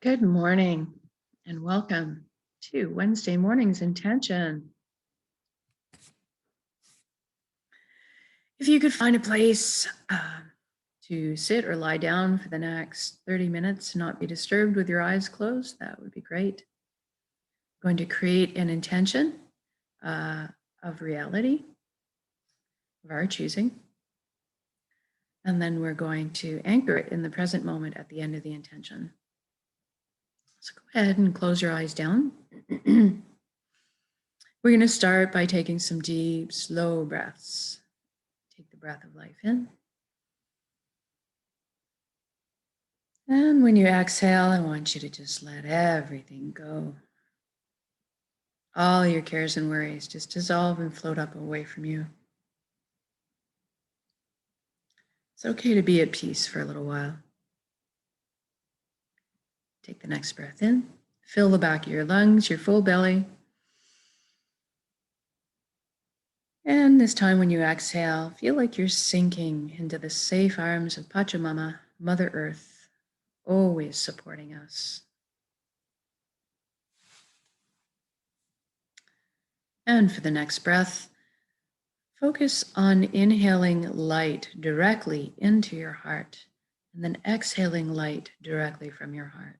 Good morning and welcome to Wednesday morning's intention. If you could find a place to sit or lie down for the next 30 minutes, not be disturbed with your eyes closed, that would be great. I'm going to create an intention of reality of our choosing. And then we're going to anchor it in the present moment at the end of the intention. So go ahead and close your eyes down. We're going to start by taking some deep, slow breaths. Take the breath of life in. And when you exhale, I want you to just let everything go. All your cares and worries just dissolve and float up away from you. It's okay to be at peace for a little while. Take the next breath in. Fill the back of your lungs, your full belly. And this time when you exhale, feel like you're sinking into the safe arms of Pachamama, Mother Earth, always supporting us. And for the next breath, focus on inhaling light directly into your heart and then exhaling light directly from your heart.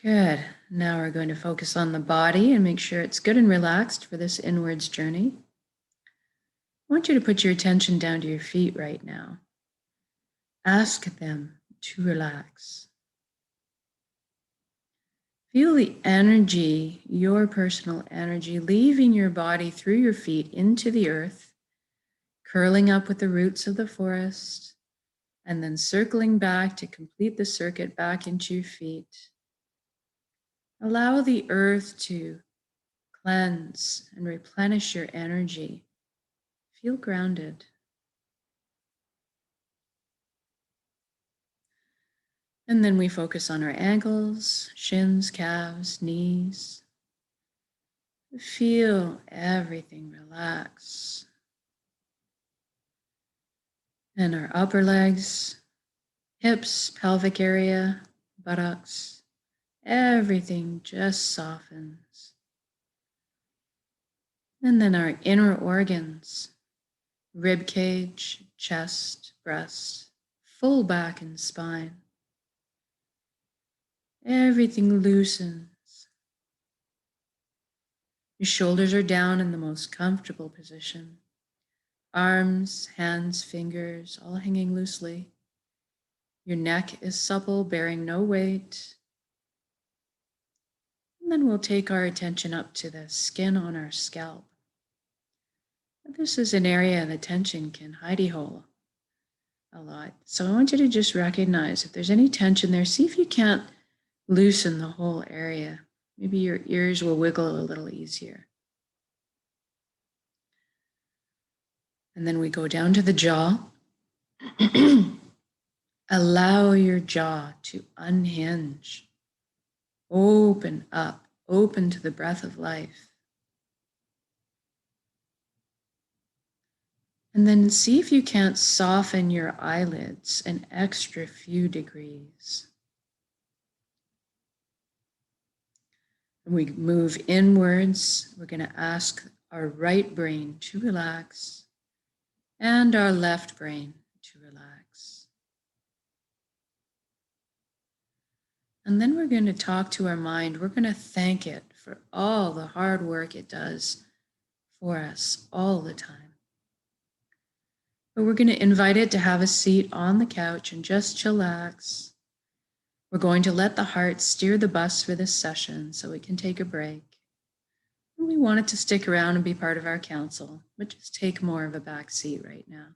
Good. Now we're going to focus on the body and make sure it's good and relaxed for this inwards journey. I want you to put your attention down to your feet right now. Ask them to relax. Feel the energy, your personal energy, leaving your body through your feet into the earth, curling up with the roots of the forest, and then circling back to complete the circuit back into your feet. Allow the earth to cleanse and replenish your energy. Feel grounded. And then we focus on our ankles, shins, calves, knees. Feel everything relax. And our upper legs, hips, pelvic area, buttocks, everything just softens. And then our inner organs, rib cage, chest, breast, full back and spine. Everything loosens. Your shoulders are down in the most comfortable position. Arms, hands, fingers, all hanging loosely. Your neck is supple, bearing no weight. And then we'll take our attention up to the skin on our scalp. This is an area the tension can hidey hole a lot. So I want you to just recognize if there's any tension there, see if you can't loosen the whole area. Maybe your ears will wiggle a little easier. And then we go down to the jaw. Allow your jaw to unhinge. Open up, open to the breath of life. And then see if you can't soften your eyelids an extra few degrees. When we move inwards, we're going to ask our right brain to relax and our left brain to relax. And then we're going to talk to our mind. We're going to thank it for all the hard work it does for us all the time. But we're going to invite it to have a seat on the couch and just chillax. We're going to let the heart steer the bus for this session so it can take a break. And we want it to stick around and be part of our council, but just take more of a back seat right now.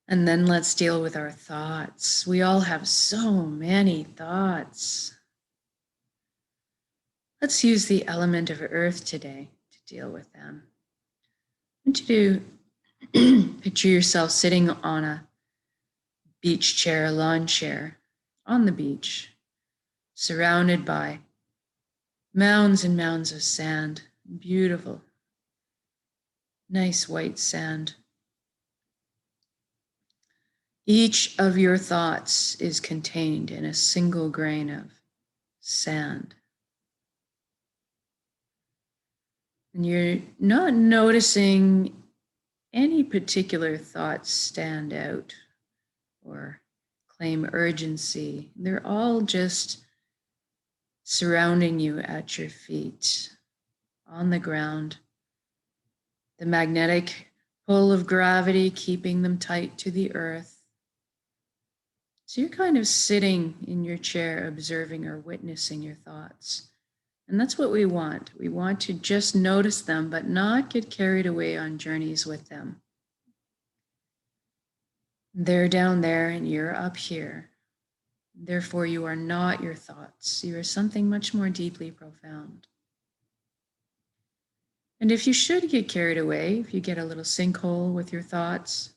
And then let's deal with our thoughts. We all have so many thoughts. Let's use the element of earth today to deal with them. I want you to picture yourself sitting on a beach chair, a lawn chair on the beach, surrounded by mounds and mounds of sand, beautiful nice white sand. Each of your thoughts is contained in a single grain of sand. And you're not noticing any particular thoughts stand out or claim urgency. They're all just surrounding you at your feet, on the ground. The magnetic pull of gravity keeping them tight to the earth. So you're kind of sitting in your chair, observing or witnessing your thoughts. And that's what we want. We want to just notice them, but not get carried away on journeys with them. They're down there and you're up here. Therefore, you are not your thoughts. You are something much more deeply profound. And if you should get carried away, if you get a little sinkhole with your thoughts,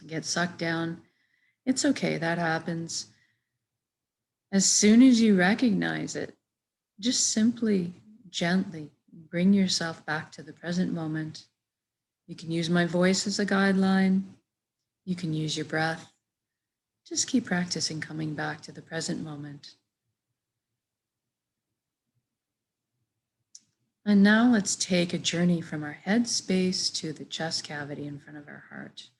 get sucked down, it's okay, that happens. As soon as you recognize it, just simply, gently bring yourself back to the present moment. You can use my voice as a guideline. You can use your breath. Just keep practicing coming back to the present moment. And now let's take a journey from our head space to the chest cavity in front of our heart.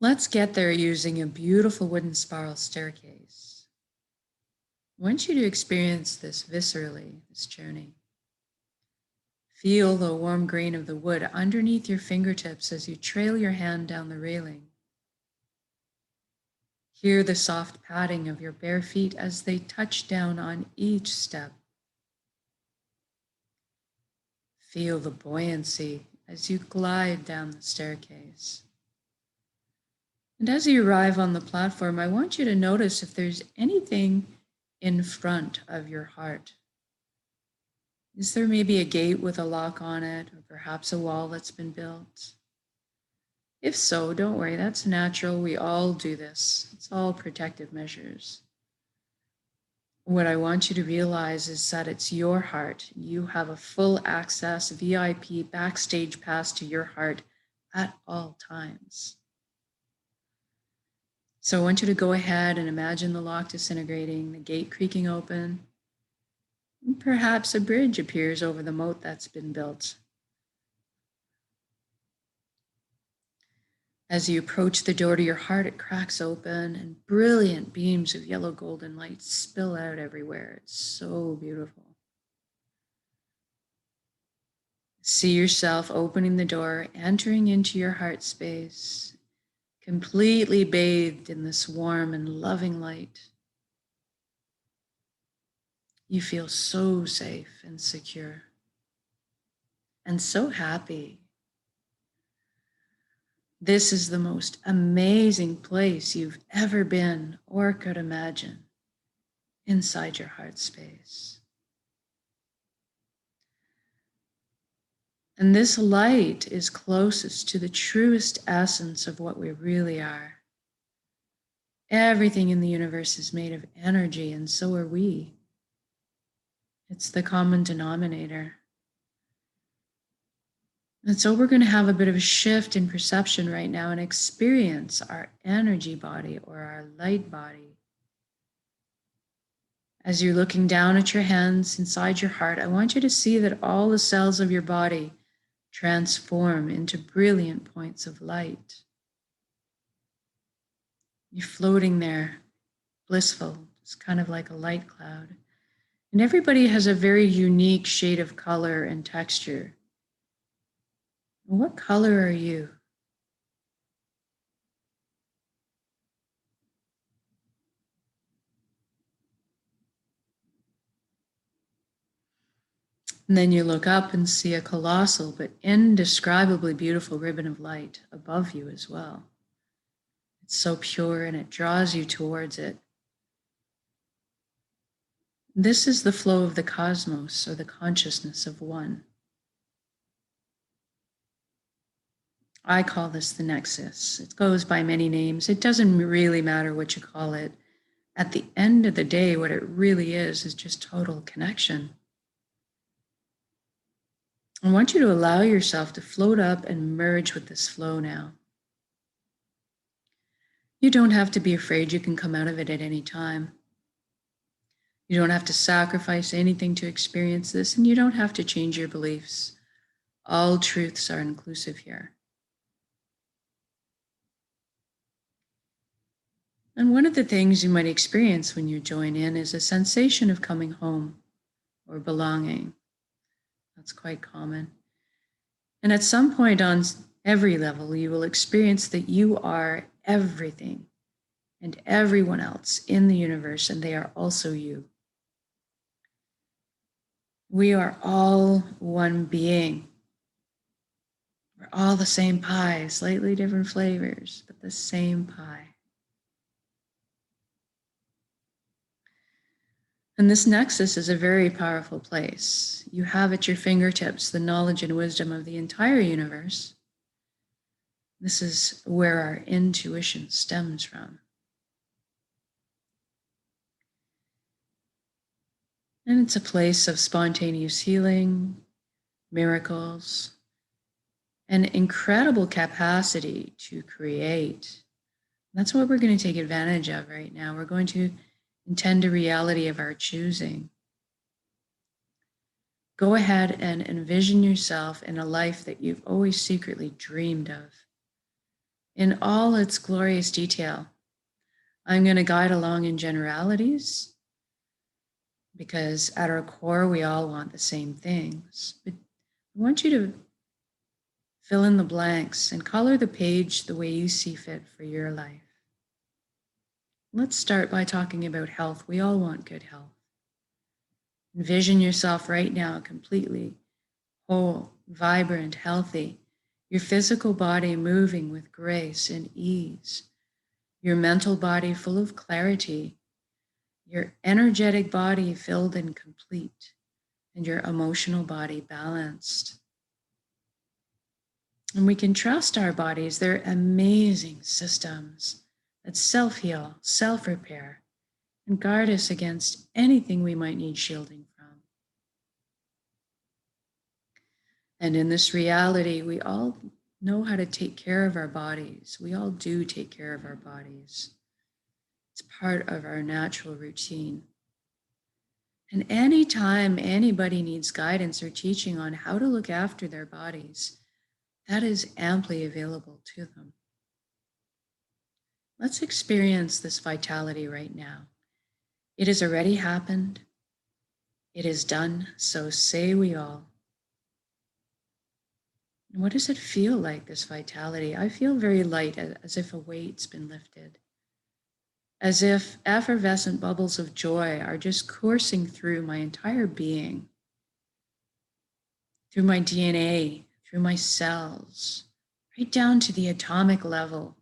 Let's get there using a beautiful wooden spiral staircase. I want you to experience this viscerally, this journey. Feel the warm grain of the wood underneath your fingertips as you trail your hand down the railing. Hear the soft padding of your bare feet as they touch down on each step. Feel the buoyancy as you glide down the staircase. And as you arrive on the platform, I want you to notice if there's anything in front of your heart. Is there maybe a gate with a lock on it, or perhaps a wall that's been built? If so, don't worry, that's natural. We all do this. It's all protective measures. What I want you to realize is that it's your heart. You have a full access VIP backstage pass to your heart at all times. So I want you to go ahead and imagine the lock disintegrating, the gate creaking open, and perhaps a bridge appears over the moat that's been built. As you approach the door to your heart, it cracks open and brilliant beams of yellow golden light spill out everywhere. It's so beautiful. See yourself opening the door, entering into your heart space, completely bathed in this warm and loving light. You feel so safe and secure and so happy. This is the most amazing place you've ever been or could imagine inside your heart space. And this light is closest to the truest essence of what we really are. Everything in the universe is made of energy, and so are we. It's the common denominator. And so we're going to have a bit of a shift in perception right now and experience our energy body or our light body. As you're looking down at your hands inside your heart, I want you to see that all the cells of your body transform into brilliant points of light. You're floating there, blissful. It's kind of like a light cloud. And everybody has a very unique shade of color and texture. What color are you? And then you look up and see a colossal but indescribably beautiful ribbon of light above you as well. It's so pure and it draws you towards it. This is the flow of the cosmos, or the consciousness of one. I call this the nexus. It goes by many names. It doesn't really matter what you call it. At the end of the day, what it really is just total connection. I want you to allow yourself to float up and merge with this flow now. You don't have to be afraid you can come out of it at any time. You don't have to sacrifice anything to experience this, and you don't have to change your beliefs. All truths are inclusive here. And one of the things you might experience when you join in is a sensation of coming home or belonging. That's quite common. And at some point on every level, you will experience that you are everything and everyone else in the universe, and they are also you. We are all one being. We're all the same pie, slightly different flavors, but the same pie. And this nexus is a very powerful place. You have at your fingertips the knowledge and wisdom of the entire universe. This is where our intuition stems from. And it's a place of spontaneous healing, miracles, and incredible capacity to create. That's what we're going to take advantage of right now. We're going to intend a reality of our choosing. Go ahead and envision yourself in a life that you've always secretly dreamed of, in all its glorious detail. I'm going to guide along in generalities because at our core, we all want the same things. But I want you to fill in the blanks and color the page the way you see fit for your life. Let's start by talking about health. We all want good health. Envision yourself right now completely whole, vibrant, healthy, your physical body moving with grace and ease, your mental body full of clarity, your energetic body filled and complete, and your emotional body balanced. And we can trust our bodies. They're amazing systems that self-heal, self-repair, and guard us against anything we might need shielding from. And in this reality, we all know how to take care of our bodies. We all do take care of our bodies. It's part of our natural routine. And anytime anybody needs guidance or teaching on how to look after their bodies, that is amply available to them. Let's experience this vitality right now. It has already happened. It is done, so say we all. What does it feel like, this vitality? I feel very light, as if a weight's been lifted, as if effervescent bubbles of joy are just coursing through my entire being, through my DNA, through my cells, right down to the atomic level,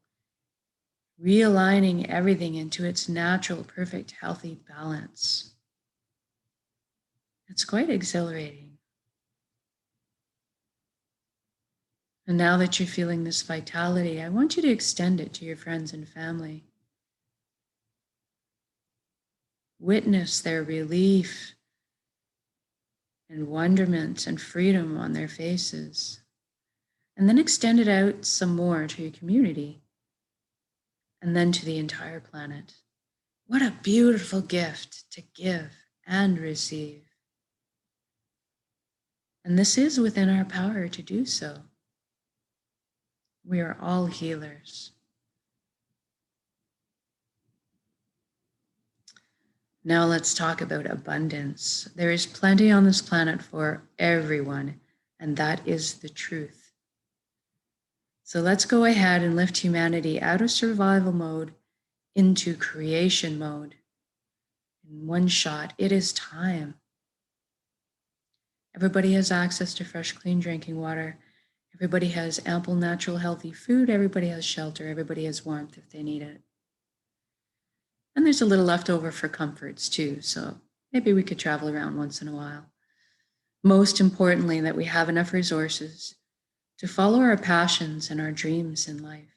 realigning everything into its natural, perfect, healthy balance. It's quite exhilarating. And now that you're feeling this vitality, I want you to extend it to your friends and family. Witness their relief and wonderment and freedom on their faces. And then extend it out some more to your community. And then to the entire planet. What a beautiful gift to give and receive. And this is within our power to do so. We are all healers. Now let's talk about abundance. There is plenty on this planet for everyone, and that is the truth. So let's go ahead and lift humanity out of survival mode into creation mode. In one shot, it is time. Everybody has access to fresh, clean drinking water. Everybody has ample, natural, healthy food. Everybody has shelter. Everybody has warmth if they need it. And there's a little left over for comforts too, so maybe we could travel around once in a while. Most importantly, that we have enough resources to follow our passions and our dreams in life.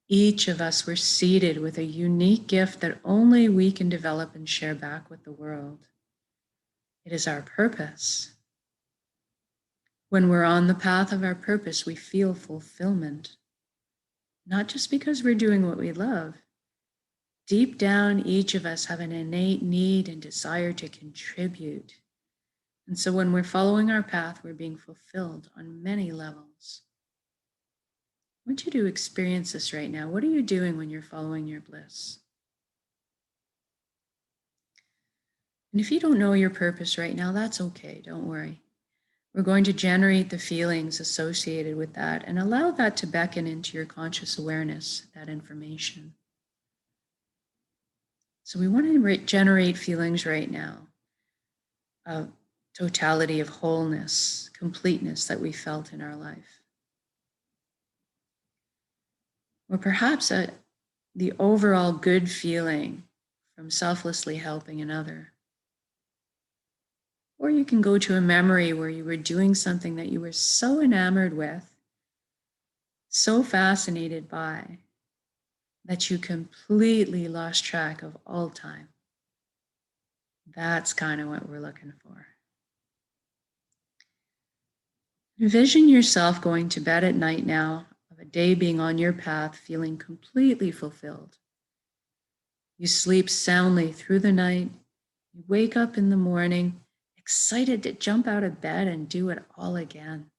Each of us were seeded with a unique gift that only we can develop and share back with the world. It is our purpose. When we're on the path of our purpose, we feel fulfillment, not just because we're doing what we love. Deep down, each of us have an innate need and desire to contribute. And so when we're following our path, we're being fulfilled on many levels. I want you to experience this right now. What are you doing when you're following your bliss? And if you don't know your purpose right now, that's okay. Don't worry. We're going to generate the feelings associated with that and allow that to beckon into your conscious awareness, that information. So we want to generate feelings right now of totality of wholeness, completeness that we felt in our life. Or perhaps the overall good feeling from selflessly helping another. Or you can go to a memory where you were doing something that you were so enamored with, so fascinated by, that you completely lost track of all time. That's kind of what we're looking for. Envision yourself going to bed at night now, of a day being on your path, feeling completely fulfilled. You sleep soundly through the night. You wake up in the morning, excited to jump out of bed and do it all again.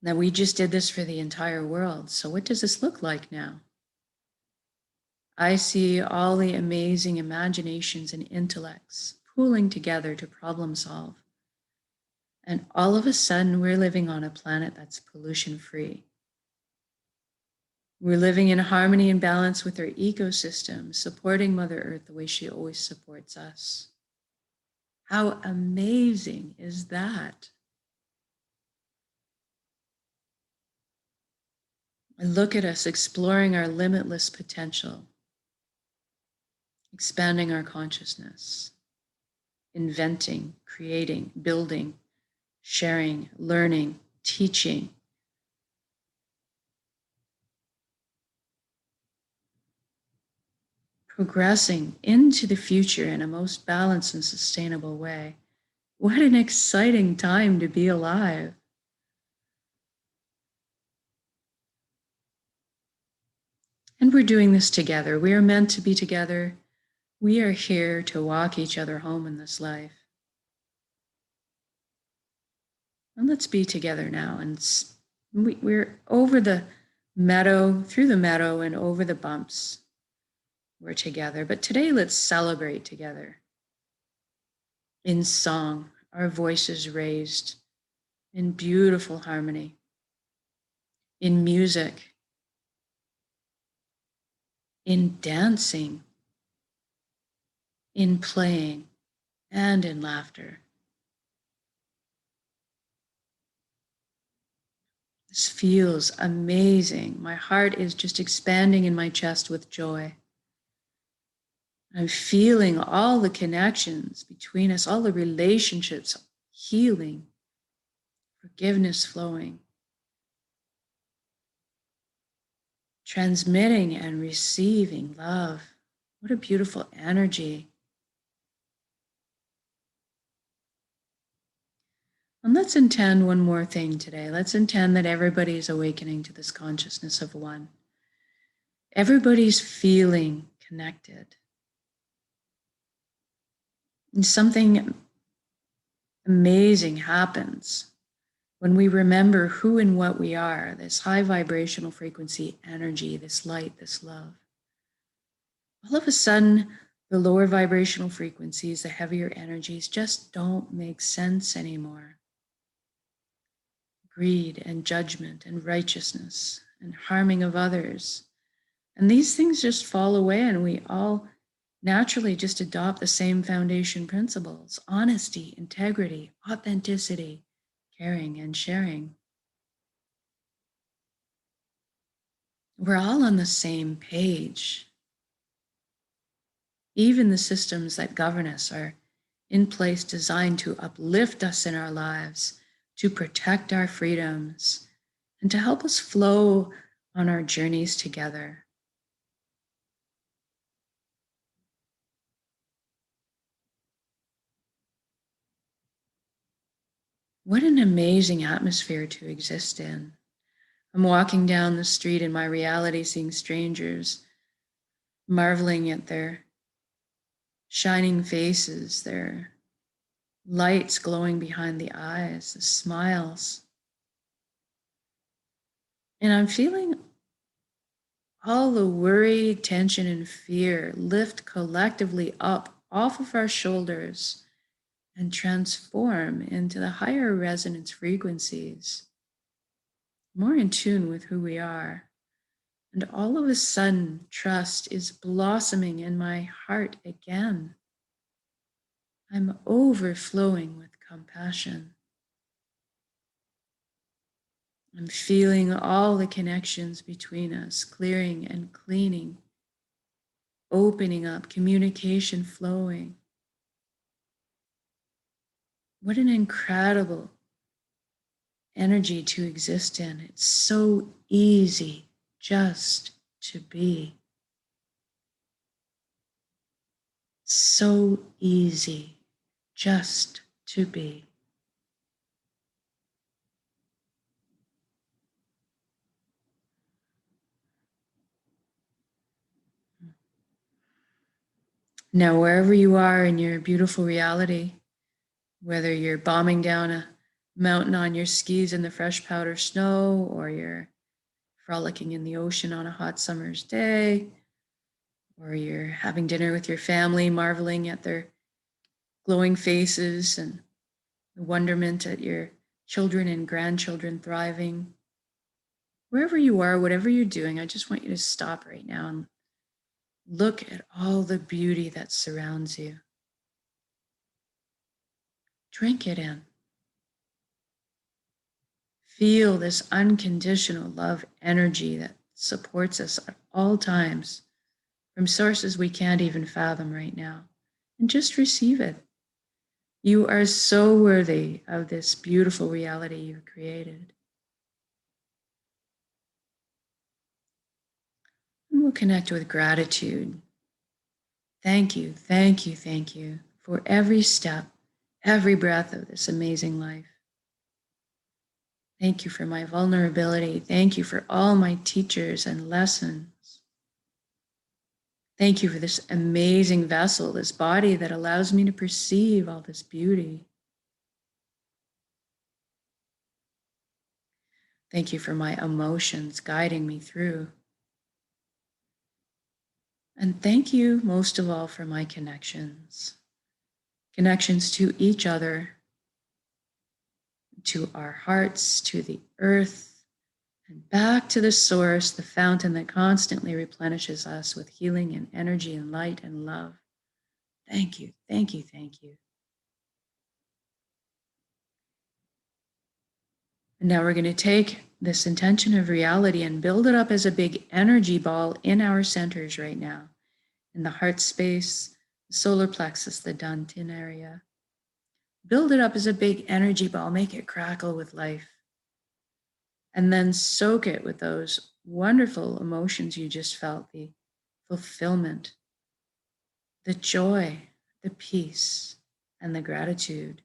Now, we just did this for the entire world. So what does this look like now? I see all the amazing imaginations and intellects pooling together to problem solve. And all of a sudden, we're living on a planet that's pollution-free. We're living in harmony and balance with our ecosystem, supporting Mother Earth the way she always supports us. How amazing is that? And look at us exploring our limitless potential, expanding our consciousness, inventing, creating, building, sharing, learning, teaching. Progressing into the future in a most balanced and sustainable way. What an exciting time to be alive. And we're doing this together. We are meant to be together. We are here to walk each other home in this life. And let's be together now. And we're over the meadow, through the meadow and over the bumps. We're together. But today, let's celebrate together. In song, our voices raised, in beautiful harmony, in music, in dancing, in playing, and in laughter. This feels amazing. My heart is just expanding in my chest with joy. I'm feeling all the connections between us, all the relationships healing, forgiveness flowing, transmitting and receiving love. What a beautiful energy. And let's intend one more thing today. Let's intend that everybody's awakening to this consciousness of one. Everybody's feeling connected. And something amazing happens when we remember who and what we are, this high vibrational frequency energy, this light, this love. All of a sudden, the lower vibrational frequencies, the heavier energies just don't make sense anymore. Greed and judgment and righteousness and harming of others. And these things just fall away, and we all naturally just adopt the same foundation principles: honesty, integrity, authenticity, caring, and sharing. We're all on the same page. Even the systems that govern us are in place designed to uplift us in our lives, to protect our freedoms, and to help us flow on our journeys together. What an amazing atmosphere to exist in. I'm walking down the street in my reality, seeing strangers, marveling at their shining faces, their lights glowing behind the eyes, the smiles. And I'm feeling all the worry, tension, and fear lift collectively up off of our shoulders and transform into the higher resonance frequencies, more in tune with who we are. And all of a sudden, trust is blossoming in my heart again. I'm overflowing with compassion. I'm feeling all the connections between us, clearing and cleaning, opening up, communication flowing. What an incredible energy to exist in. It's so easy just to be. So easy just to be. Now, wherever you are in your beautiful reality, whether you're bombing down a mountain on your skis in the fresh powder snow, or you're frolicking in the ocean on a hot summer's day, or you're having dinner with your family, marveling at their glowing faces and the wonderment at your children and grandchildren thriving. Wherever you are, whatever you're doing, I just want you to stop right now and look at all the beauty that surrounds you. Drink it in. Feel this unconditional love energy that supports us at all times from sources we can't even fathom right now. And just receive it. You are so worthy of this beautiful reality you've created. And we'll connect with gratitude. Thank you, thank you, thank you for every step, every breath of this amazing life. Thank you for my vulnerability. Thank you for all my teachers and lessons. Thank you for this amazing vessel, this body that allows me to perceive all this beauty. Thank you for my emotions guiding me through. And thank you most of all for my connections. Connections to each other, to our hearts, to the earth, and back to the source, the fountain that constantly replenishes us with healing and energy and light and love. Thank you, thank you, thank you. And now we're going to take this intention of reality and build it up as a big energy ball in our centers right now, in the heart space, the solar plexus, the Dantian area. Build it up as a big energy ball, make it crackle with life. And then soak it with those wonderful emotions you just felt, the fulfillment, the joy, the peace, and the gratitude.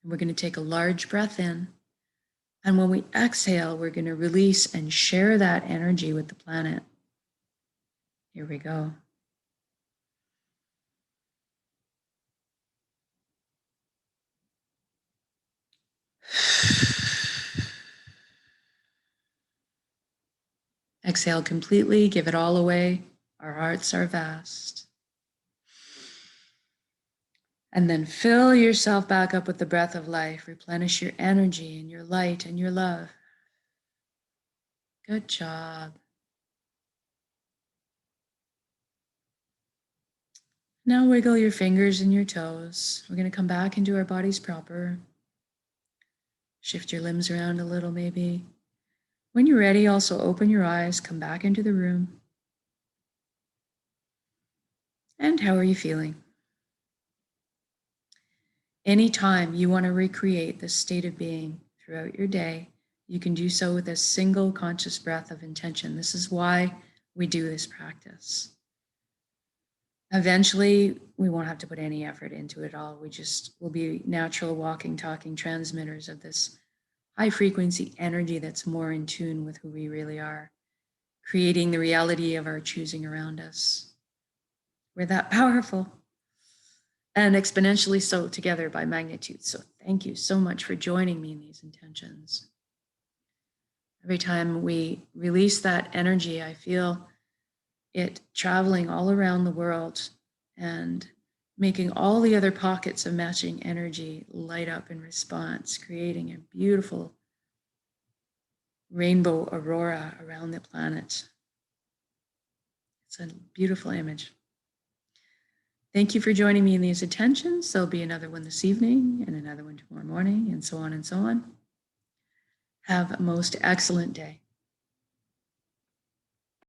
And we're going to take a large breath in. And when we exhale, we're going to release and share that energy with the planet. Here we go. Exhale completely, give it all away. Our hearts are vast. And then fill yourself back up with the breath of life. Replenish your energy and your light and your love. Good job. Now wiggle your fingers and your toes. We're going to come back into our bodies proper. Shift your limbs around a little maybe. When you're ready, also open your eyes, come back into the room. And how are you feeling? Anytime you want to recreate this state of being throughout your day, you can do so with a single conscious breath of intention. This is why we do this practice. Eventually, we won't have to put any effort into it all. We just will be natural walking, talking transmitters of this high frequency energy that's more in tune with who we really are, creating the reality of our choosing around us. We're that powerful and exponentially so together by magnitude. So thank you so much for joining me in these intentions. Every time we release that energy, I feel it traveling all around the world and making all the other pockets of matching energy light up in response, creating a beautiful rainbow aurora around the planet. It's a beautiful image. Thank you for joining me in these intentions. There'll be another one this evening and another one tomorrow morning, and so on and so on. Have a most excellent day.